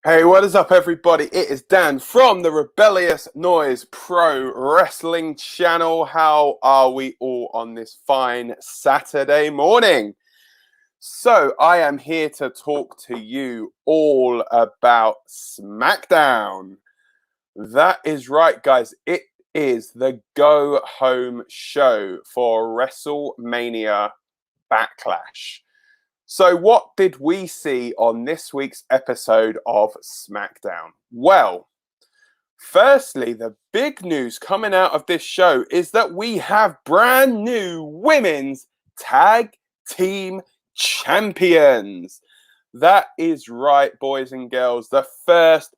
Hey, what is up, everybody? It is Dan from the Rebellious Noise Pro Wrestling channel. How are we all on this fine Saturday morning? So, I am here to talk to you all about SmackDown. That is right, guys. It is the go-home show for WrestleMania Backlash. So what did we see on this week's episode of SmackDown? Well, firstly, the big news coming out of this show is that we have brand new women's tag team champions. That is right, boys and girls. The first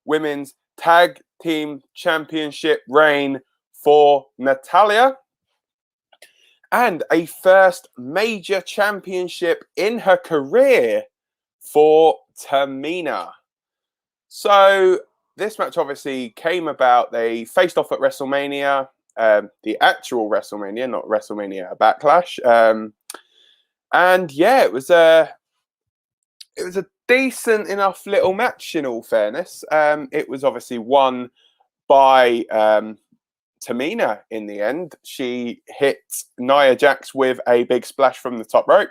women's tag team championship reign for Natalya, and a first major championship in her career for Tamina. So this match obviously came about. They faced off at WrestleMania, the actual WrestleMania, not WrestleMania Backlash. And yeah, it was a decent enough little match in all fairness. It was obviously won by Tamina in the end. She hit Nia Jax with a big splash from the top rope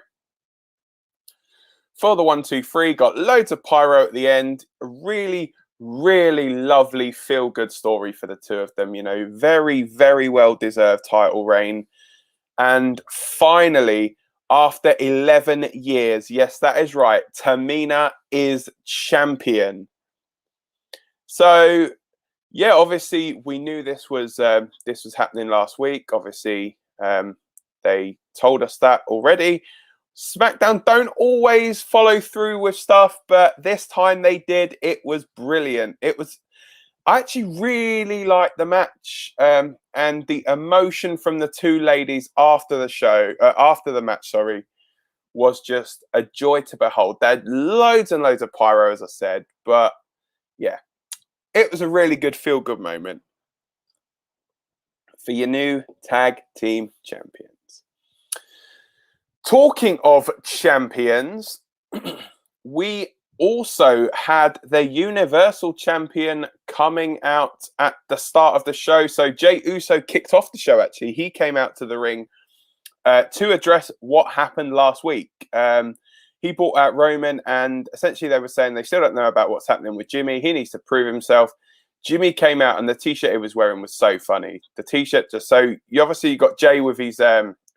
for the 1-2-3. Got loads of pyro at the end. A really, really lovely feel-good story for the two of them. You know, very, very well-deserved title reign. And finally, after 11 years, yes, that is right, Tamina is champion. So yeah, obviously we knew this was happening last week. Obviously, they told us that already. SmackDown don't always follow through with stuff, but this time they did. It was brilliant. I actually really liked the match, and the emotion from the two ladies after the match, was just a joy to behold. They had loads and loads of pyro, as I said, but yeah. It was a really good feel-good moment for your new tag team champions. Talking of champions, we also had the Universal Champion coming out at the start of the show. So Jey Uso kicked off the show, actually. He came out to the ring to address what happened last week. He brought out Roman, and essentially they were saying they still don't know about what's happening with Jimmy. He needs to prove himself. Jimmy came out, and the T-shirt he was wearing was so funny. The T-shirt just so you got Jay with his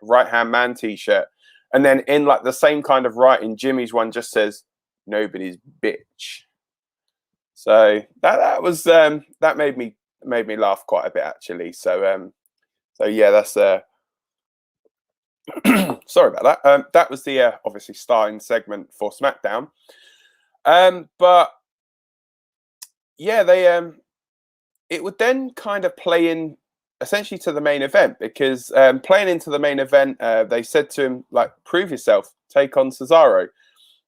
right-hand man T-shirt, and then in like the same kind of writing, Jimmy's one just says "Nobody's bitch." So that was that made me laugh quite a bit actually. So yeah, that's sorry about that. That was the obviously starting segment for SmackDown. But yeah, they it would then kind of play in essentially to the main event, because playing into the main event, they said to him, like, prove yourself, take on Cesaro.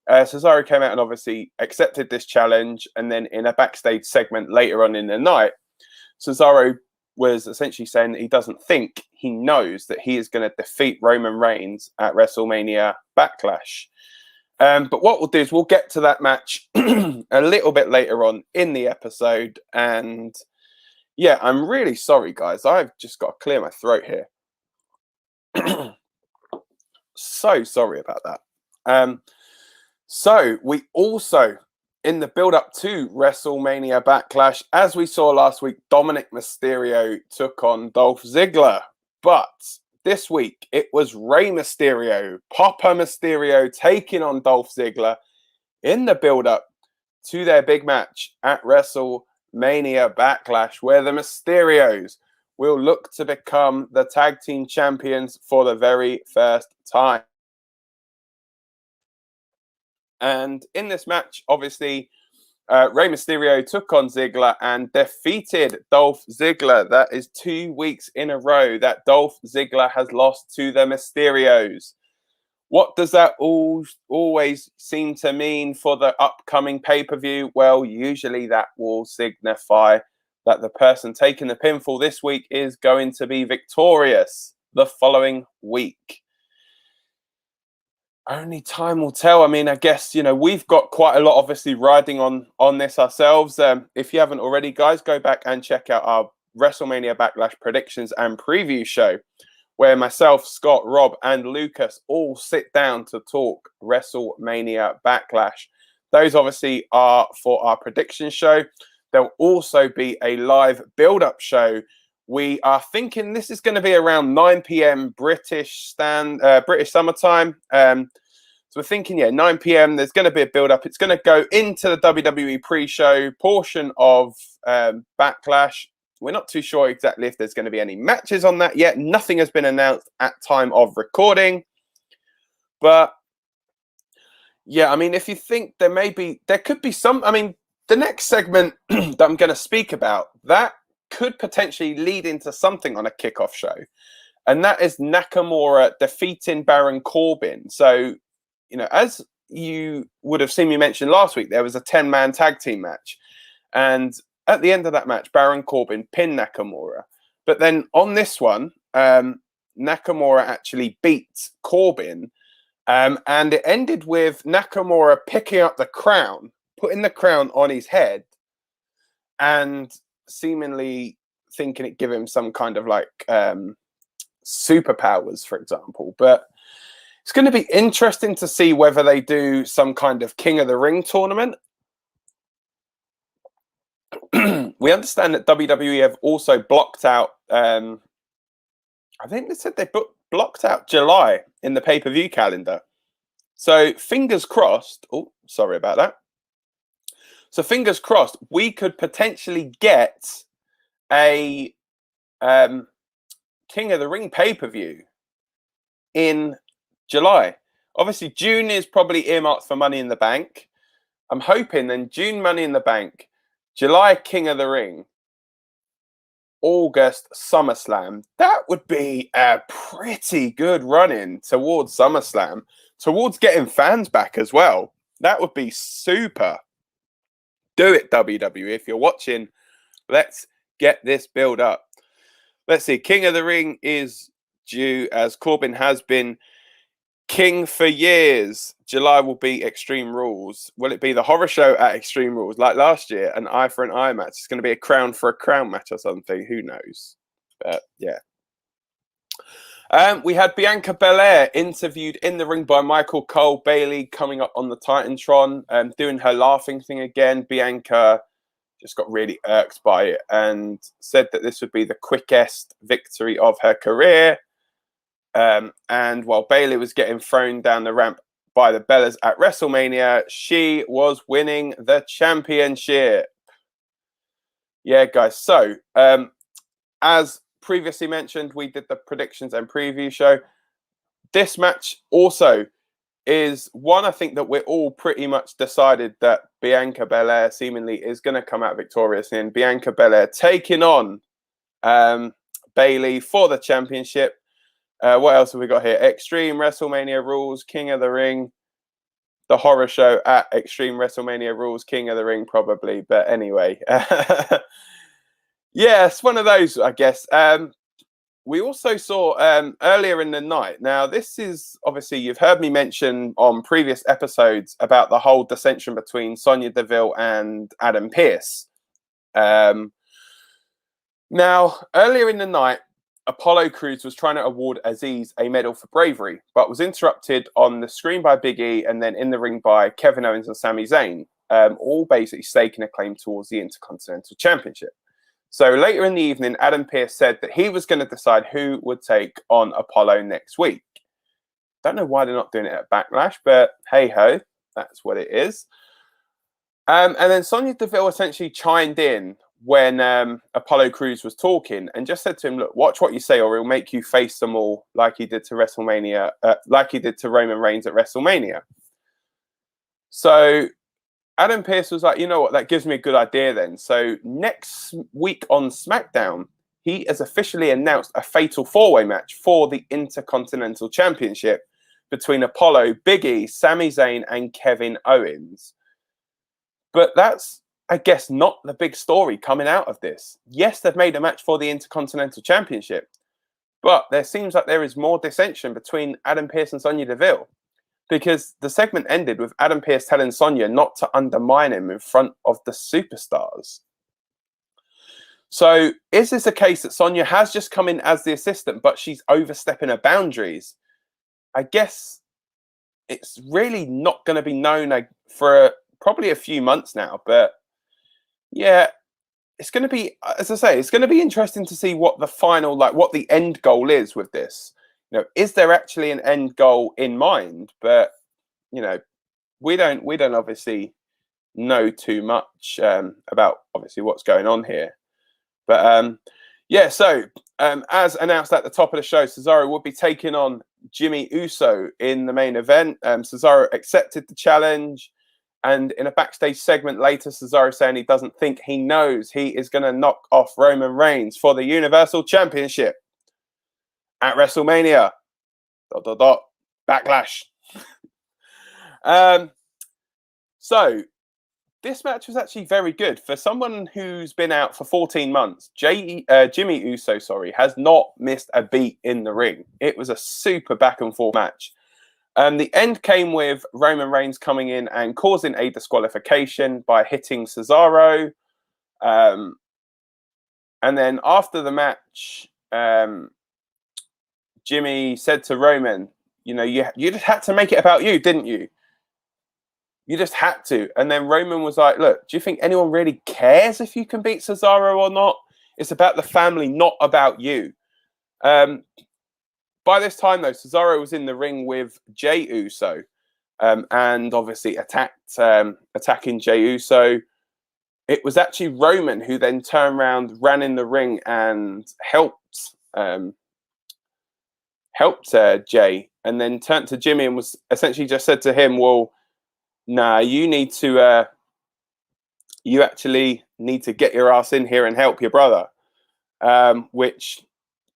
Cesaro came out and obviously accepted this challenge, and then in a backstage segment later on in the night, Cesaro was essentially saying that he doesn't think, he knows that he is going to defeat Roman Reigns at WrestleMania Backlash. But what we'll do is we'll get to that match a little bit later on in the episode. And yeah, I'm really sorry, guys. I've just got to clear my throat here. So sorry about that. So we also, in the build-up to WrestleMania Backlash, as we saw last week, Dominic Mysterio took on Dolph Ziggler. But this week, it was Rey Mysterio, Papa Mysterio, taking on Dolph Ziggler in the build-up to their big match at WrestleMania Backlash, where the Mysterios will look to become the tag team champions for the very first time. And in this match, obviously, Rey Mysterio took on Ziggler and defeated Dolph Ziggler. That is 2 weeks in a row that Dolph Ziggler has lost to the Mysterios. What does that always seem to mean for the upcoming pay-per-view? Well, usually that will signify that the person taking the pinfall this week is going to be victorious the following week. Only time will tell. I mean, I guess, we've got quite a lot obviously riding on this ourselves. If you haven't already, guys, go back and check out our WrestleMania Backlash predictions and preview show, where myself, Scott, Rob, and Lucas all sit down to talk WrestleMania Backlash. Those obviously are for our prediction show. There'll also be a live build-up show. We are thinking this is going to be around 9 p.m. British summertime. So we're thinking, 9 p.m. There's going to be a build-up. It's going to go into the WWE pre-show portion of Backlash. We're not too sure exactly if there's going to be any matches on that yet. Nothing has been announced at time of recording. But yeah, I mean, if you think there could be some, I mean, the next segment that I'm going to speak about, that could potentially lead into something on a kickoff show. And that is Nakamura defeating Baron Corbin. So, as you would have seen me mention last week, there was a 10-man tag team match. And at the end of that match, Baron Corbin pinned Nakamura. But then on this one, Nakamura actually beat Corbin. And it ended with Nakamura picking up the crown, putting the crown on his head, and seemingly thinking it give him some kind of superpowers, for example. But it's going to be interesting to see whether they do some kind of King of the Ring tournament. We understand that WWE have also blocked out, I think they said they blocked out July in the pay-per-view calendar. So fingers crossed. Oh, sorry about that. So fingers crossed, we could potentially get a King of the Ring pay-per-view in July. Obviously, June is probably earmarked for Money in the Bank. I'm hoping then June Money in the Bank, July King of the Ring, August SummerSlam. That would be a pretty good run-in towards SummerSlam, towards getting fans back as well. That would be super. Do it, WWE. If you're watching, let's get this build up. Let's see. King of the Ring is due, as Corbin has been king for years. July will be Extreme Rules. Will it be the horror show at Extreme Rules like last year? An eye for an eye match. It's going to be a crown for a crown match or something. Who knows? But yeah. We had Bianca Belair interviewed in the ring by Michael Cole. Bayley coming up on the Titantron, doing her laughing thing again. Bianca just got really irked by it and said that this would be the quickest victory of her career. And while Bayley was getting thrown down the ramp by the Bellas at WrestleMania, she was winning the championship. Yeah, guys. So, as previously mentioned, we did the predictions and preview show. This match also is one I think that we're all pretty much decided that Bianca Belair seemingly is going to come out victorious in. Bianca Belair taking on Bayley for the championship. What else have we got here? Extreme WrestleMania Rules, King of the Ring, the horror show at Extreme WrestleMania Rules, King of the Ring probably. But anyway, yeah, it's one of those, I guess. We also saw earlier in the night. Now, this is obviously, you've heard me mention on previous episodes about the whole dissension between Sonya Deville and Adam Pearce. Now, earlier in the night, Apollo Crews was trying to award Aziz a medal for bravery, but was interrupted on the screen by Big E and then in the ring by Kevin Owens and Sami Zayn, all basically staking a claim towards the Intercontinental Championship. So later in the evening, Adam Pearce said that he was going to decide who would take on Apollo next week. Don't know why they're not doing it at Backlash, but hey-ho, that's what it is. And then Sonya Deville essentially chimed in when Apollo Crews was talking and just said to him, look, watch what you say or he'll make you face them all like he did to WrestleMania, like he did to Roman Reigns at WrestleMania. So Adam Pearce was like, you know what, that gives me a good idea then. So next week on SmackDown, he has officially announced a fatal four-way match for the Intercontinental Championship between Apollo, Big E, Sami Zayn, and Kevin Owens. But that's, I guess, not the big story coming out of this. Yes, they've made a match for the Intercontinental Championship, but there seems like there is more dissension between Adam Pearce and Sonya Deville. because the segment ended with Adam Pearce telling Sonya not to undermine him in front of the superstars. So is this a case that Sonya has just come in as the assistant, but she's overstepping her boundaries? I guess it's really not going to be known for probably a few months now. But yeah, it's going to be, as I say, it's going to be interesting to see what the final, what the end goal is with this. Is there actually an end goal in mind? But we don't obviously know too much about obviously what's going on here. But yeah, so as announced at the top of the show, Cesaro would be taking on Jimmy Uso in the main event. Cesaro accepted the challenge, and in a backstage segment later, Cesaro saying he knows he is going to knock off Roman Reigns for the Universal Championship at WrestleMania. ... Backlash. So this match was actually very good. For someone who's been out for 14 months, Jimmy Uso, has not missed a beat in the ring. It was a super back and forth match. The end came with Roman Reigns coming in and causing a disqualification by hitting Cesaro. And then after the match, Jimmy said to Roman, you just had to make it about you, didn't you? You just had to. And then Roman was like, look, do you think anyone really cares if you can beat Cesaro or not? It's about the family, not about you. By this time, though, Cesaro was in the ring with Jey Uso and obviously attacking Jey Uso. It was actually Roman who then turned around, ran in the ring and helped Jey, and then turned to Jimmy and was essentially just said to him, well, nah, you actually need to get your ass in here and help your brother, which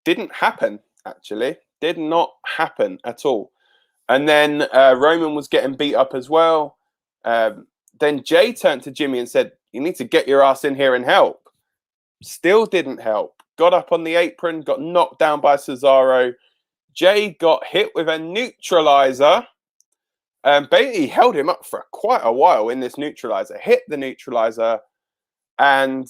didn't happen, actually. Did not happen at all. And then Roman was getting beat up as well. Then Jey turned to Jimmy and said, you need to get your ass in here and help. Still didn't help. Got up on the apron, got knocked down by Cesaro. Jey got hit with a neutralizer. Basically held him up for quite a while in this neutralizer, hit the neutralizer, and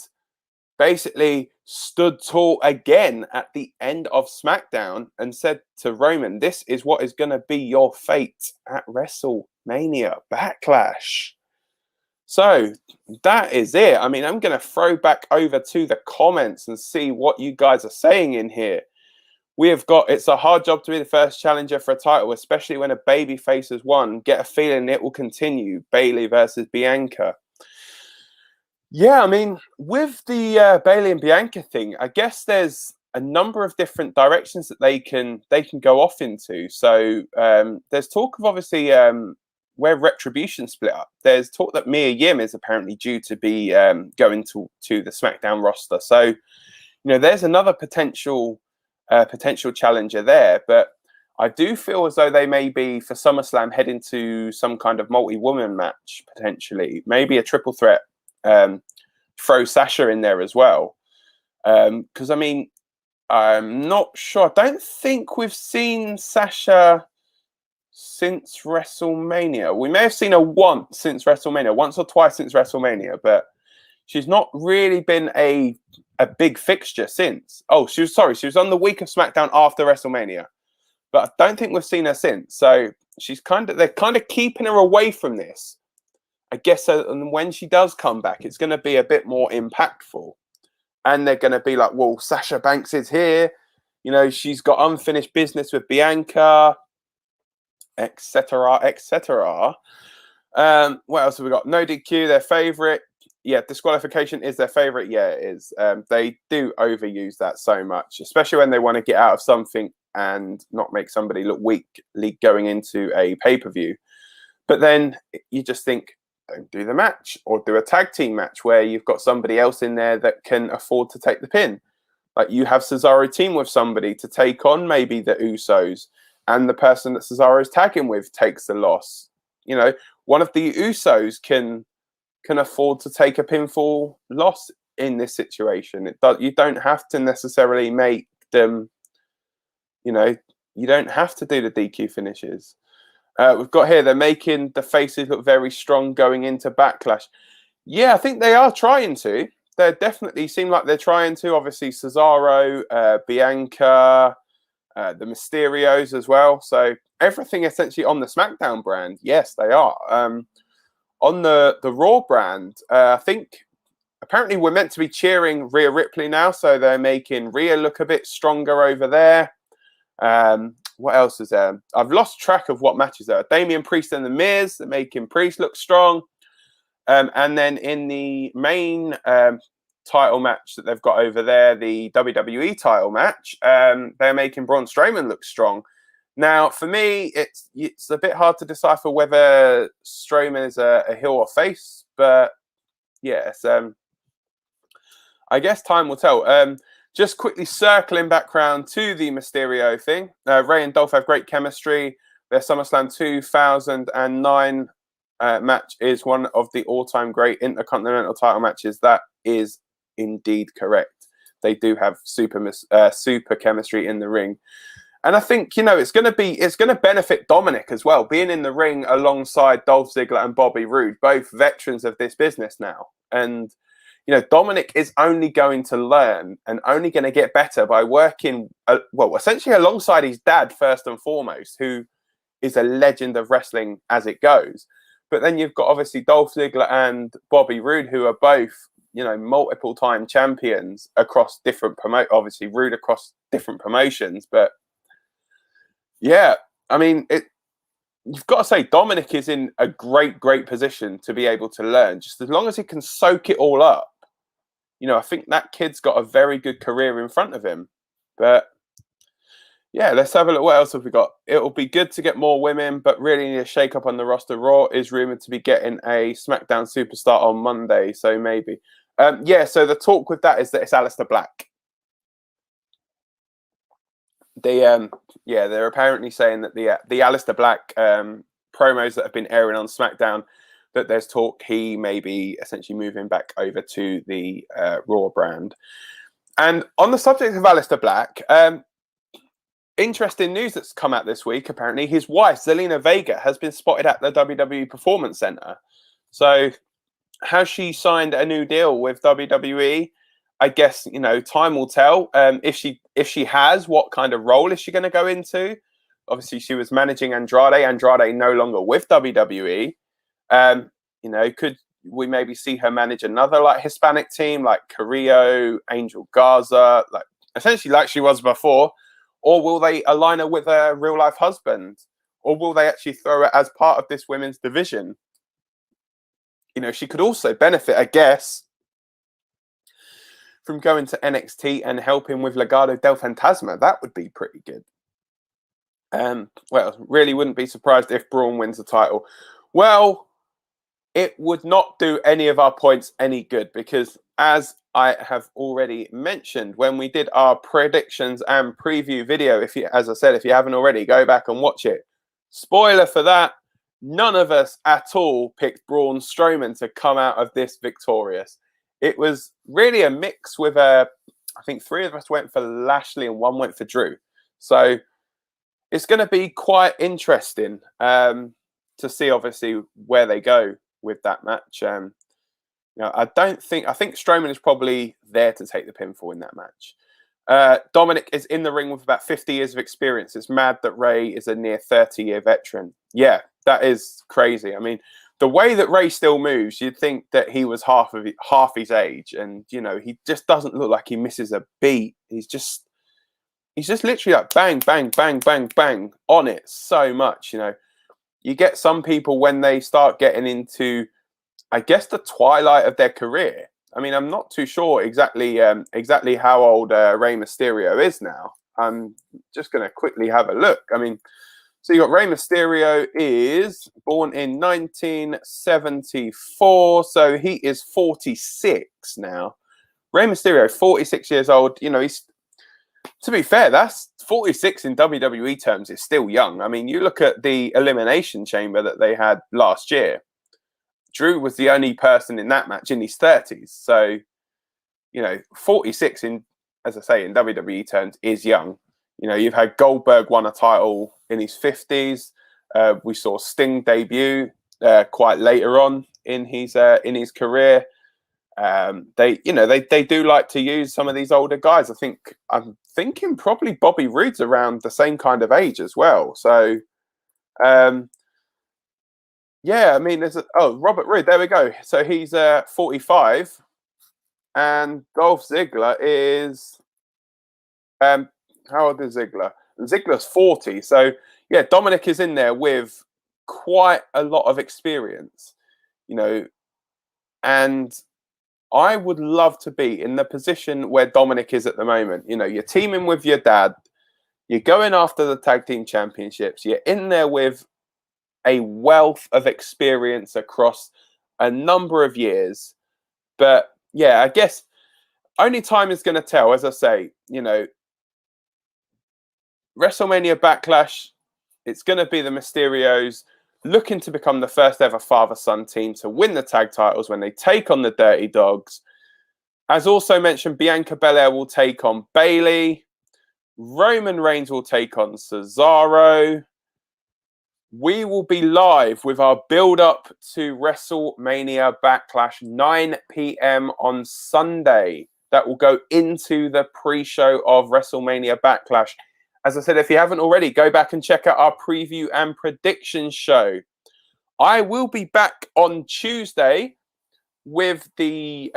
basically stood tall again at the end of SmackDown and said to Roman, this is what is going to be your fate at WrestleMania Backlash. So that is it. I mean, I'm going to throw back over to the comments and see what you guys are saying in here. We have got, it's a hard job to be the first challenger for a title, especially when a babyface has won. Get a feeling it will continue. Bayley versus Bianca. Yeah, I mean, with the Bayley and Bianca thing, I guess there's a number of different directions that they can go off into. So there's talk of obviously where Retribution split up. There's talk that Mia Yim is apparently due to be going to the SmackDown roster. So there's another potential challenger there, but I do feel as though they may be for SummerSlam heading to some kind of multi-woman match potentially, maybe a triple threat. Throw Sasha in there as well, because I mean, I'm not sure. I don't think we've seen Sasha since WrestleMania. We may have seen her once since WrestleMania, once or twice since WrestleMania, but she's not really been a big fixture since. Oh, she was on the week of SmackDown after WrestleMania, but I don't think we've seen her since. So they're kind of keeping her away from this. I guess and when she does come back, it's going to be a bit more impactful. And they're going to be like, well, Sasha Banks is here. She's got unfinished business with Bianca, etc., etc. What else have we got? No DQ, their favorite. Yeah, disqualification is their favorite. Yeah, it is. They do overuse that so much, especially when they want to get out of something and not make somebody look weak going into a pay-per-view. But then you just think, don't do the match, or do a tag team match where you've got somebody else in there that can afford to take the pin. Like you have Cesaro team with somebody to take on maybe the Usos, and the person that Cesaro's tagging with takes the loss. One of the Usos can afford to take a pinfall loss in this situation. You don't have to necessarily make them, you don't have to do the DQ finishes. We've got here, they're making the faces look very strong going into Backlash. Yeah, I think they are trying to. They definitely seem like they're trying to. Obviously, Cesaro, Bianca, the Mysterios as well. So everything essentially on the SmackDown brand, yes, they are. On the Raw brand, I think apparently we're meant to be cheering Rhea Ripley now, so they're making Rhea look a bit stronger over there. What else is there? I've lost track of what matches there are. Damian Priest and The Miz, they're making Priest look strong. And then in the main title match that they've got over there, the WWE title match, they're making Braun Strowman look strong. Now, for me, it's a bit hard to decipher whether Strowman is a heel or face, but yes, I guess time will tell. Just quickly circling back around to the Mysterio thing. Ray and Dolph have great chemistry. Their SummerSlam 2009 match is one of the all-time great Intercontinental title matches. That is indeed correct. They do have super chemistry in the ring. And I think, it's going to benefit Dominic as well, being in the ring alongside Dolph Ziggler and Bobby Roode, both veterans of this business now. And Dominic is only going to learn and only going to get better by working, essentially alongside his dad, first and foremost, who is a legend of wrestling as it goes. But then you've got, obviously, Dolph Ziggler and Bobby Roode, who are both, multiple-time champions across different obviously, Roode across different promotions. But, yeah, I mean, you've got to say Dominic is in a great position to be able to learn. Just as long as he can soak it all up, I think that kid's got a very good career in front of him. But yeah, let's have a look. What else have we got? It'll be good to get more women, but really need a shake up on the roster. Raw is rumored to be getting a SmackDown superstar on Monday, so maybe. So the talk with that is that it's Aleister Black. They're apparently saying that the Aleister Black promos that have been airing on SmackDown, that there's talk he may be essentially moving back over to the Raw brand. And on the subject of Aleister Black, interesting news that's come out this week. Apparently, his wife, Zelina Vega, has been spotted at the WWE Performance Center. So has she signed a new deal with WWE? I guess, time will tell. If she has, what kind of role is she going to go into? Obviously, she was managing Andrade. Andrade no longer with WWE. Could we maybe see her manage another Hispanic team like Carrillo, Angel Garza, essentially like she was before? Or will they align her with a real life husband? Or will they actually throw her as part of this women's division? She could also benefit, I guess, from going to NXT and helping with Legado del Fantasma. That would be pretty good. Really wouldn't be surprised if Braun wins the title. Well, it would not do any of our points any good because, as I have already mentioned, when we did our predictions and preview video, if you haven't already, go back and watch it. Spoiler for that, none of us at all picked Braun Strowman to come out of this victorious. It was really a mix with I think 3 of us went for Lashley and 1 went for Drew. So it's going to be quite interesting to see, obviously, where they go with that match. I think Strowman is probably there to take the pinfall in that match. Dominic is in the ring with about 50 years of experience. It's mad that Ray is a near 30-year veteran. Yeah, that is crazy. I mean, the way that Ray still moves, you'd think that he was half his age, and he just doesn't look like he misses a beat. He's just literally like bang, bang, bang, bang, bang on it so much. You get some people when they start getting into, I guess, the twilight of their career. I mean, I'm not too sure exactly how old Rey Mysterio is now. I'm just going to quickly have a look. I mean, so you got Rey Mysterio is born in 1974, so he is 46 now. Rey Mysterio, 46 years old. He's, to be fair, that's 46 in WWE terms is still young. I mean, you look at the Elimination Chamber that they had last year. Drew was the only person in that match in his 30s. So, 46 in WWE terms is young. You've had Goldberg won a title in his 50s. We saw Sting debut quite later on in his career. They do like to use some of these older guys. I'm thinking probably Bobby Roode's around the same kind of age as well. So, yeah, I mean, Robert Roode. There we go. So he's 45, and Dolph Ziggler is how old is Ziggler? Ziggler's 40. So yeah, Dominic is in there with quite a lot of experience, and I would love to be in the position where Dominic is at the moment. You're teaming with your dad, you're going after the tag team championships, you're in there with a wealth of experience across a number of years. But yeah, I guess only time is going to tell. As I say, WrestleMania Backlash, it's going to be the Mysterios looking to become the first ever father-son team to win the tag titles when they take on the Dirty Dogs. As also mentioned, Bianca Belair will take on Bayley. Roman Reigns will take on Cesaro. We will be live with our build-up to WrestleMania Backlash, 9 p.m. on Sunday. That will go into the pre-show of WrestleMania Backlash. As I said, if you haven't already, go back and check out our preview and predictions show. I will be back on Tuesday with the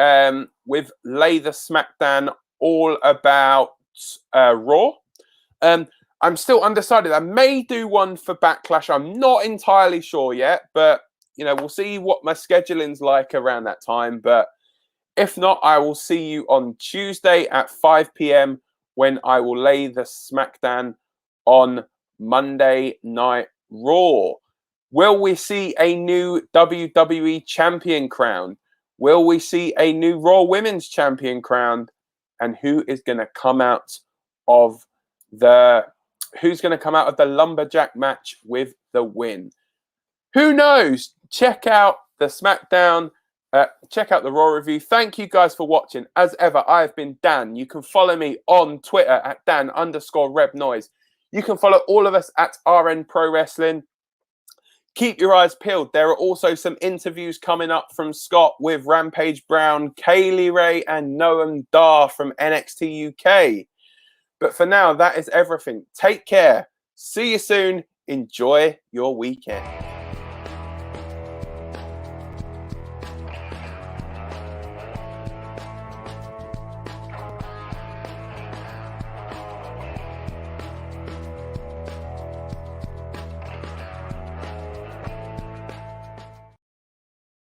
with Lay the SmackDown all about Raw. I'm still undecided. I may do one for Backlash. I'm not entirely sure yet, but we'll see what my scheduling's like around that time. But if not, I will see you on Tuesday at 5 p.m. when I will lay the SmackDown on Monday Night Raw. Will we see a new WWE Champion crowned? Will we see a new Raw Women's Champion crowned? And who is going to come out of the Lumberjack match with the win? Who knows? Check out the SmackDown. Check out the Raw review. Thank you guys for watching. As ever, I've been Dan. You can follow me on Twitter at Dan_RebNoise. You can follow all of us at RN Pro Wrestling. Keep your eyes peeled. There are also some interviews coming up from Scott with Rampage Brown, Kaylee Ray, and Noam Dar from NXT UK. But for now, that is everything. Take care. See you soon. Enjoy your weekend.